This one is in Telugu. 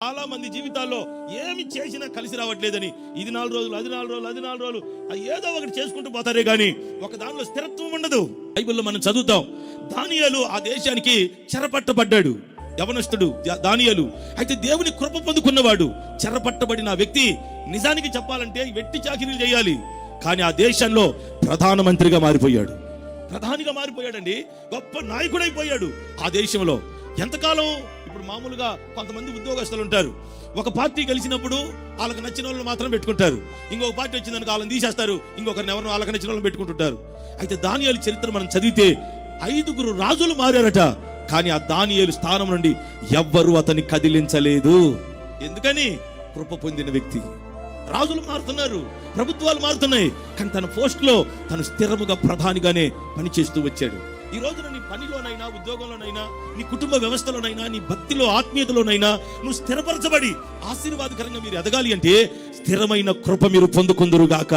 చాలా మంది జీవితాల్లో ఏమి చేసినా కలిసి రావట్లేదని ఇది 4 రోజులు, అది 4 రోజులు, అది 4 రోజులు ఏదో ఒకటి చేసుకుంటూ పోతారే కానీ ఒక దానిలో స్థిరత్వం ఉండదు. బైబిల్లో మనం చదువుతాం, దానియేలు ఆ దేశానికి చెరపట్టబడ్డాడు. యవనస్తుడు దానియేలు. అయితే దేవుని కృప పొందుకున్నవాడు. చెరపట్టబడిన వ్యక్తి నిజానికి చెప్పాలంటే వెట్టి చాకిరీలు చేయాలి, కానీ ఆ దేశంలో ప్రధానమంత్రిగా మారిపోయాడు. ప్రధానిగా మారిపోయాడండి. గొప్ప నాయకుడైపోయాడు ఆ దేశంలో. ఎంతకాలం? ఇప్పుడు మామూలుగా కొంతమంది ఉద్యోగస్తులు ఉంటారు, ఒక పార్టీ గెలిచినప్పుడు వాళ్ళకి నచ్చిన వాళ్ళని మాత్రం పెట్టుకుంటారు. ఇంకొక పార్టీ వచ్చిందనుకో వాళ్ళని తీసేస్తారు, ఇంకొకరిని ఎవరిని వాళ్ళకి నచ్చిన వాళ్ళని పెట్టుకుంటుంటారు. అయితే దానియేలు చరిత్ర మనం చదివితే 5 రాజులు మారారట, కానీ ఆ దానియేలు స్థానం నుండి ఎవ్వరూ అతన్ని కదిలించలేదు. ఎందుకని? కృప పొందిన వ్యక్తి. రాజులు మారుతున్నారు, ప్రభుత్వాలు మారుతున్నాయి, కానీ తన పోస్ట్ లో తను స్థిరముగా ప్రధానిగానే పనిచేస్తూ వచ్చాడు. ఈ రోజున నీ పనిలోనైనా, ఉద్యోగంలోనైనా, నీ కుటుంబ వ్యవస్థలోనైనా, నీ భక్తిలో, ఆత్మీయతలోనైనా నువ్వు స్థిరపరచబడి ఆశీర్వాదకరంగా మీరు ఎదగాలి అంటే స్థిరమైన కృప మీరు పొందుకుందురుగాక.